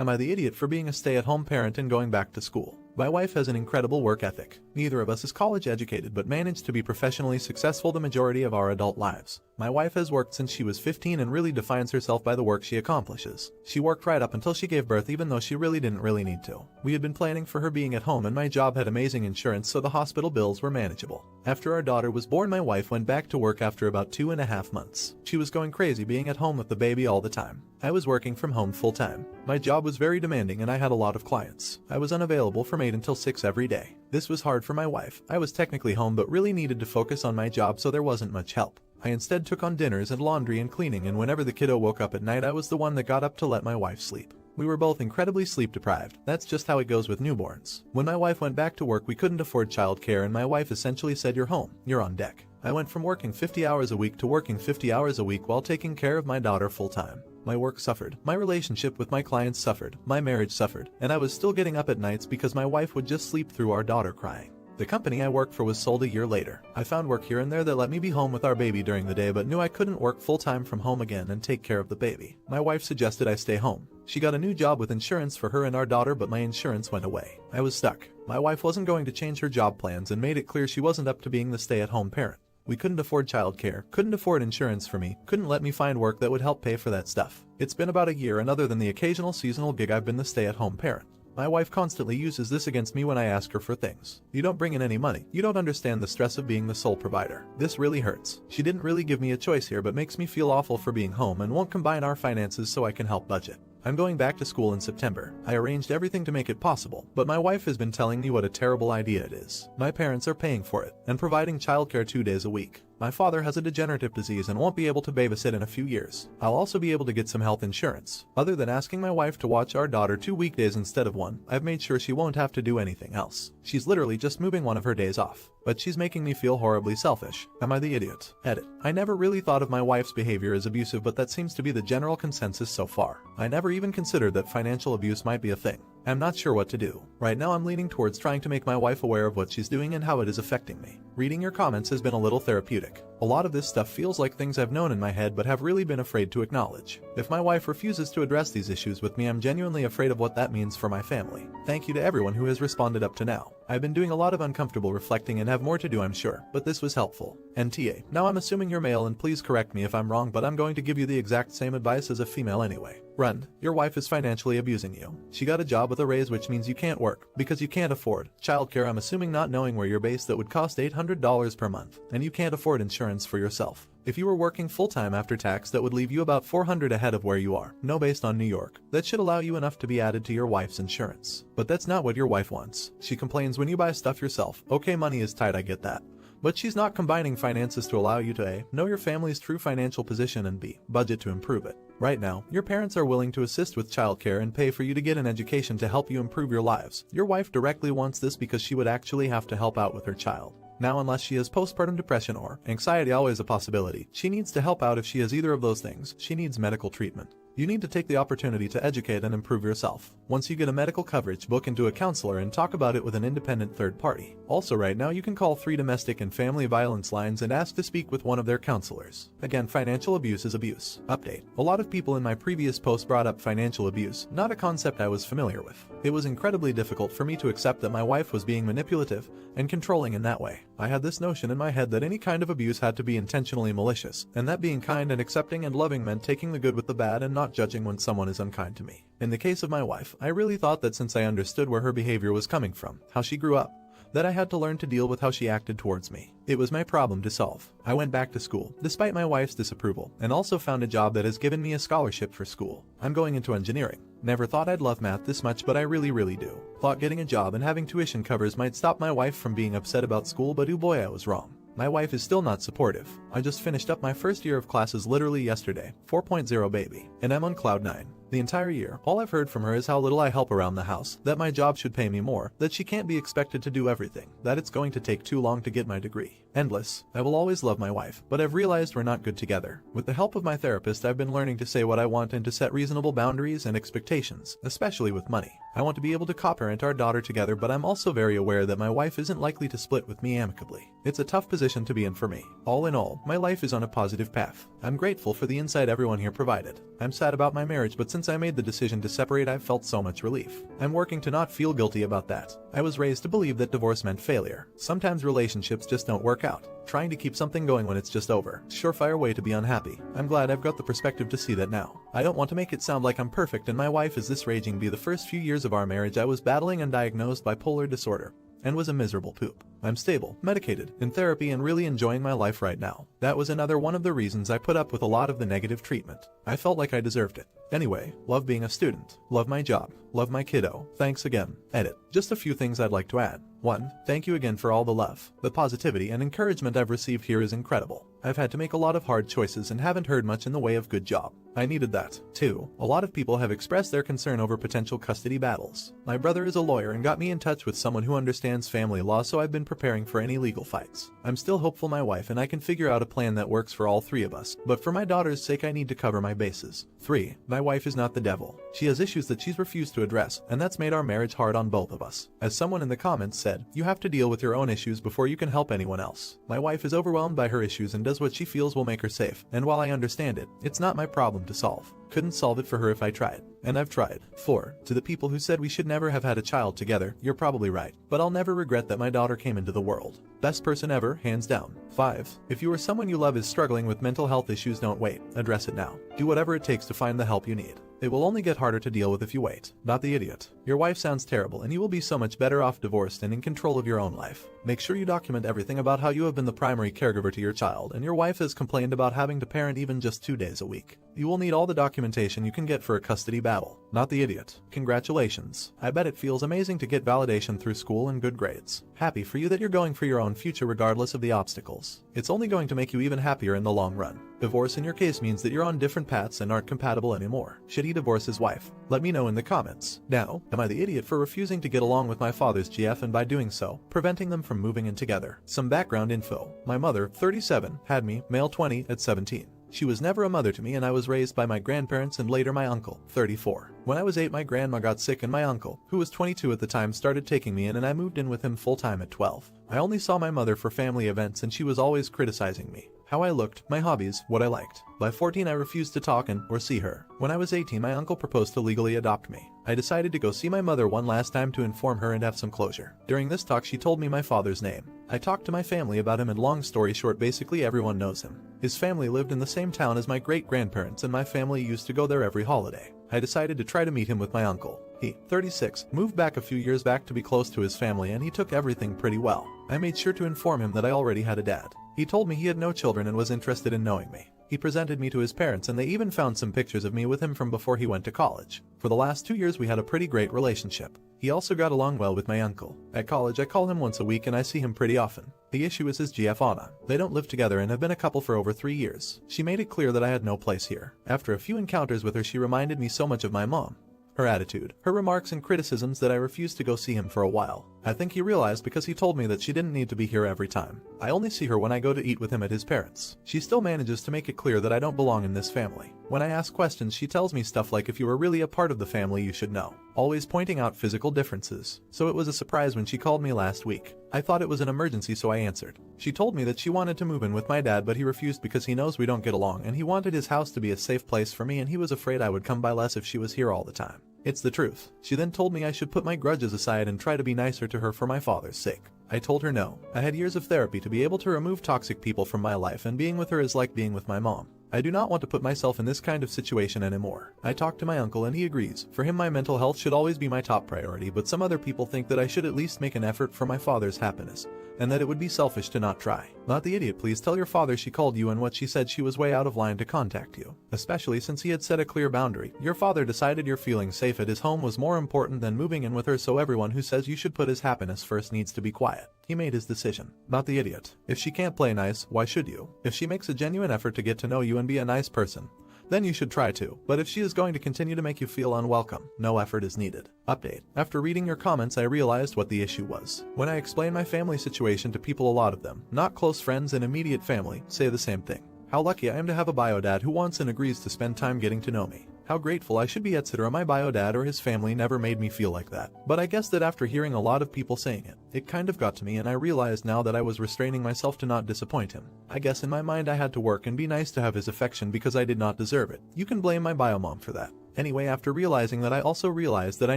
Am I the idiot for being a stay-at-home parent and going back to school? My wife has an incredible work ethic. Neither of us is college educated but managed to be professionally successful the majority of our adult lives. My wife has worked since she was 15 and really defines herself by the work she accomplishes. She worked right up until she gave birth even though she really didn't need to. We had been planning for her being at home and my job had amazing insurance so the hospital bills were manageable. After our daughter was born my wife went back to work after about 2.5 months. She was going crazy being at home with the baby all the time. I was working from home full-time. My job was very demanding and I had a lot of clients. I was unavailable from 8 until 6 every day. This was hard for my wife. I was technically home but really needed to focus on my job so there wasn't much help. I instead took on dinners and laundry and cleaning and whenever the kiddo woke up at night I was the one that got up to let my wife sleep. We were both incredibly sleep deprived. That's just how it goes with newborns. When my wife went back to work we couldn't afford childcare and my wife essentially said you're home, you're on deck. I went from working 50 hours a week to working 50 hours a week while taking care of my daughter full-time. My work suffered, my relationship with my clients suffered, my marriage suffered, and I was still getting up at nights because my wife would just sleep through our daughter crying. The company I worked for was sold a year later. I found work here and there that let me be home with our baby during the day but knew I couldn't work full-time from home again and take care of the baby. My wife suggested I stay home. She got a new job with insurance for her and our daughter but my insurance went away. I was stuck. My wife wasn't going to change her job plans and made it clear she wasn't up to being the stay-at-home parent. We couldn't afford childcare, couldn't afford insurance for me, couldn't let me find work that would help pay for that stuff. It's been about a year and other than the occasional seasonal gig I've been the stay-at-home parent. My wife constantly uses this against me when I ask her for things. You don't bring in any money. You don't understand the stress of being the sole provider. This really hurts. She didn't really give me a choice here but makes me feel awful for being home and won't combine our finances so I can help budget. I'm going back to school in September. I arranged everything to make it possible, but my wife has been telling me what a terrible idea it is. My parents are paying for it and providing childcare 2 days a week. My father has a degenerative disease and won't be able to babysit in a few years. I'll also be able to get some health insurance. Other than asking my wife to watch our daughter 2 weekdays instead of 1, I've made sure she won't have to do anything else. She's literally just moving one of her days off. But she's making me feel horribly selfish. Am I the idiot? Edit. I never really thought of my wife's behavior as abusive but that seems to be the general consensus so far. I never even considered that financial abuse might be a thing. I'm not sure what to do. Right now I'm leaning towards trying to make my wife aware of what she's doing and how it is affecting me. Reading your comments has been a little therapeutic. A lot of this stuff feels like things I've known in my head but have really been afraid to acknowledge. If my wife refuses to address these issues with me I'm genuinely afraid of what that means for my family. Thank you to everyone who has responded up to now. I've been doing a lot of uncomfortable reflecting and have more to do I'm sure, but this was helpful. NTA. Now I'm assuming you're male and please correct me if I'm wrong but I'm going to give you the exact same advice as a female anyway. Run. Your wife is financially abusing you. She got a job with a raise which means you can't work, because you can't afford childcare I'm assuming not knowing where you're based that would cost $800 per month, and you can't afford insurance for yourself. If you were working full-time after tax that would leave you about $400 ahead of where you are. No based on New York. That should allow you enough to be added to your wife's insurance. But that's not what your wife wants. She complains when you buy stuff yourself. Okay, money is tight, I get that. But she's not combining finances to allow you to A. Know your family's true financial position and B. Budget to improve it. Right now, your parents are willing to assist with childcare and pay for you to get an education to help you improve your lives. Your wife directly wants this because she would actually have to help out with her child. Now unless she has postpartum depression or anxiety, always a possibility, she needs to help out. If she has either of those things, she needs medical treatment. You need to take the opportunity to educate and improve yourself. Once you get a medical coverage, book into a counselor and talk about it with an independent third party. Also right now you can call 3 domestic and family violence lines and ask to speak with one of their counselors. Again, financial abuse is abuse. Update. A lot of people in my previous post brought up financial abuse, not a concept I was familiar with. It was incredibly difficult for me to accept that my wife was being manipulative and controlling in that way. I had this notion in my head that any kind of abuse had to be intentionally malicious, and that being kind and accepting and loving meant taking the good with the bad and not judging when someone is unkind to me. In the case of my wife, I really thought that since I understood where her behavior was coming from, how she grew up, that I had to learn to deal with how she acted towards me. It was my problem to solve. I went back to school, despite my wife's disapproval, and also found a job that has given me a scholarship for school. I'm going into engineering. Never thought I'd love math this much, but I really do. Thought getting a job and having tuition covers might stop my wife from being upset about school, but oh boy, I was wrong. My wife is still not supportive. I just finished up my first year of classes literally yesterday, 4.0 baby, and I'm on cloud 9. The entire year, all I've heard from her is how little I help around the house, that my job should pay me more, that she can't be expected to do everything, that it's going to take too long to get my degree. Endless. I will always love my wife, but I've realized we're not good together. With the help of my therapist, I've been learning to say what I want and to set reasonable boundaries and expectations, especially with money. I want to be able to co-parent our daughter together, but I'm also very aware that my wife isn't likely to split with me amicably. It's a tough position to be in for me. All in all, my life is on a positive path. I'm grateful for the insight everyone here provided. I'm sad about my marriage, but since since I made the decision to separate, I've felt so much relief. I'm working to not feel guilty about that. I was raised to believe that divorce meant failure. Sometimes relationships just don't work out. Trying to keep something going when it's just over. Surefire way to be unhappy. I'm glad I've got the perspective to see that now. I don't want to make it sound like I'm perfect and my wife is this raging bee. The first few years of our marriage I was battling undiagnosed bipolar disorder and was a miserable poop. I'm stable, medicated, in therapy, and really enjoying my life right now. That was another one of the reasons I put up with a lot of the negative treatment. I felt like I deserved it. Anyway, love being a student, love my job, love my kiddo. Thanks again. Edit. Just a few things I'd like to add. 1. Thank you again for all the love. The positivity and encouragement I've received here is incredible. I've had to make a lot of hard choices and haven't heard much in the way of good job. I needed that. 2. A lot of people have expressed their concern over potential custody battles. My brother is a lawyer and got me in touch with someone who understands family law, so I've been preparing for any legal fights. I'm still hopeful my wife and I can figure out a plan that works for all three of us, but for my daughter's sake I need to cover my bases. 3. My wife is not the devil. She has issues that she's refused to address, and that's made our marriage hard on both of us. As someone in the comments said, you have to deal with your own issues before you can help anyone else. My wife is overwhelmed by her issues and does what she feels will make her safe, and while I understand it, it's not my problem to solve. Couldn't solve it for her if I tried. And I've tried. 4. To the people who said we should never have had a child together, you're probably right. But I'll never regret that my daughter came into the world. Best person ever, hands down. 5. If you or someone you love is struggling with mental health issues, don't wait. Address it now. Do whatever it takes to find the help you need. It will only get harder to deal with if you wait. Not the idiot. Your wife sounds terrible and you will be so much better off divorced and in control of your own life. Make sure you document everything about how you have been the primary caregiver to your child and your wife has complained about having to parent even just 2 days a week. You will need all the documentation you can get for a custody battle. Not the idiot. Congratulations. I bet it feels amazing to get validation through school and good grades. Happy for you that you're going for your own future regardless of the obstacles. It's only going to make you even happier in the long run. Divorce in your case means that you're on different paths and aren't compatible anymore. Should he divorce his wife? Let me know in the comments. Now, am I the idiot for refusing to get along with my father's GF and by doing so, preventing them from moving in together? Some background info. My mother, 37, had me, male 20, at 17. She was never a mother to me and I was raised by my grandparents and later my uncle, 34. When I was 8 my grandma got sick and my uncle, who was 22 at the time, started taking me in and I moved in with him full-time at 12. I only saw my mother for family events and she was always criticizing me. How I looked, my hobbies, what I liked. By 14 I refused to talk or see her. When I was 18 my uncle proposed to legally adopt me. I decided to go see my mother one last time to inform her and have some closure. During this talk she told me my father's name. I talked to my family about him and long story short basically everyone knows him. His family lived in the same town as my great-grandparents and my family used to go there every holiday. I decided to try to meet him with my uncle. He, 36, moved back a few years back to be close to his family and he took everything pretty well. I made sure to inform him that I already had a dad. He told me he had no children and was interested in knowing me. He presented me to his parents and they even found some pictures of me with him from before he went to college. For the last 2 years we had a pretty great relationship. He also got along well with my uncle. At college I call him once a week and I see him pretty often. The issue is his GF Anna. They don't live together and have been a couple for over 3 years. She made it clear that I had no place here. After a few encounters with her she reminded me so much of my mom. Her attitude, her remarks and criticisms that I refused to go see him for a while. I think he realized because he told me that she didn't need to be here every time. I only see her when I go to eat with him at his parents'. She still manages to make it clear that I don't belong in this family. When I ask questions she tells me stuff like if you were really a part of the family you should know. Always pointing out physical differences. So it was a surprise when she called me last week. I thought it was an emergency so I answered. She told me that she wanted to move in with my dad but he refused because he knows we don't get along and he wanted his house to be a safe place for me and he was afraid I would come by less if she was here all the time. It's the truth. She then told me I should put my grudges aside and try to be nicer to her for my father's sake. I told her no. I had years of therapy to be able to remove toxic people from my life and being with her is like being with my mom. I do not want to put myself in this kind of situation anymore. I talked to my uncle and he agrees. For him my mental health should always be my top priority, but some other people think that I should at least make an effort for my father's happiness, and that it would be selfish to not try. Not the idiot. Please tell your father she called you and what she said she was way out of line to contact you. Especially since he had set a clear boundary. Your father decided your feeling safe at his home was more important than moving in with her, so everyone who says you should put his happiness first needs to be quiet. He made his decision. Not the idiot. If she can't play nice, why should you? If she makes a genuine effort to get to know you and be a nice person, then you should try to. But if she is going to continue to make you feel unwelcome, no effort is needed. Update. After reading your comments I realized what the issue was. When I explain my family situation to people, a lot of them, not close friends and immediate family, say the same thing. How lucky I am to have a bio dad who wants and agrees to spend time getting to know me. How grateful I should be, etc. My bio dad or his family never made me feel like that. But I guess that after hearing a lot of people saying it, it kind of got to me and I realized now that I was restraining myself to not disappoint him. I guess in my mind I had to work and be nice to have his affection because I did not deserve it. You can blame my bio mom for that. Anyway, after realizing that, I also realized that I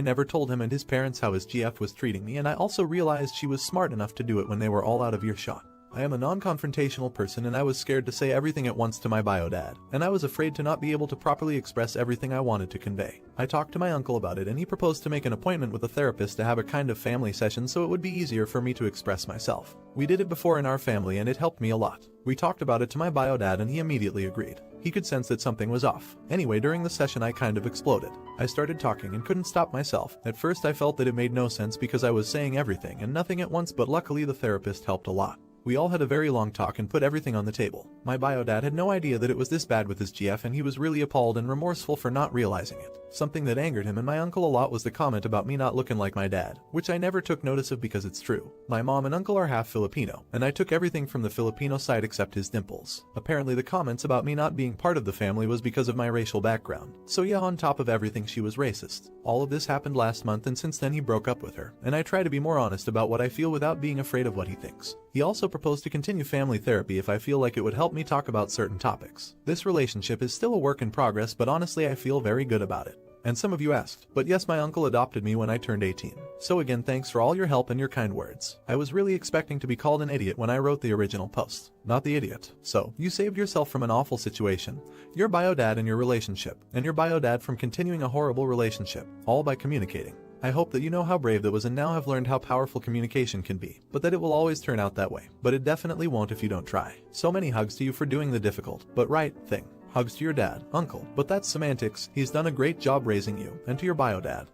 never told him and his parents how his GF was treating me, and I also realized she was smart enough to do it when they were all out of earshot. I am a non-confrontational person, and I was scared to say everything at once to my bio dad, and I was afraid to not be able to properly express everything I wanted to convey. I talked to my uncle about it, and he proposed to make an appointment with a therapist to have a kind of family session so it would be easier for me to express myself. We did it before in our family and it helped me a lot. We talked about it to my bio dad and he immediately agreed. He could sense that something was off. Anyway, during the session I kind of exploded. I started talking and couldn't stop myself. At first I felt that it made no sense because I was saying everything and nothing at once, but luckily the therapist helped a lot. We all had a very long talk and put everything on the table. My bio dad had no idea that it was this bad with his GF, and he was really appalled and remorseful for not realizing it. Something that angered him and my uncle a lot was the comment about me not looking like my dad, which I never took notice of because it's true. My mom and uncle are half Filipino, and I took everything from the Filipino side except his dimples. Apparently the comments about me not being part of the family was because of my racial background. So yeah, on top of everything she was racist. All of this happened last month, and since then he broke up with her, and I try to be more honest about what I feel without being afraid of what he thinks. He also proposed to continue family therapy if I feel like it would help me talk about certain topics. This relationship is still a work in progress, but honestly I feel very good about it. And some of you asked, but yes, my uncle adopted me when I turned 18. So again, thanks for all your help and your kind words. I was really expecting to be called an idiot when I wrote the original post. Not the idiot. So, you saved yourself from an awful situation, your bio dad and your relationship, and your bio dad from continuing a horrible relationship, all by communicating. I hope that you know how brave that was and now have learned how powerful communication can be, but that it will always turn out that way. But it definitely won't if you don't try. So many hugs to you for doing the difficult, but right thing. Hugs to your dad, uncle, but that's semantics. He's done a great job raising you, and to your bio dad.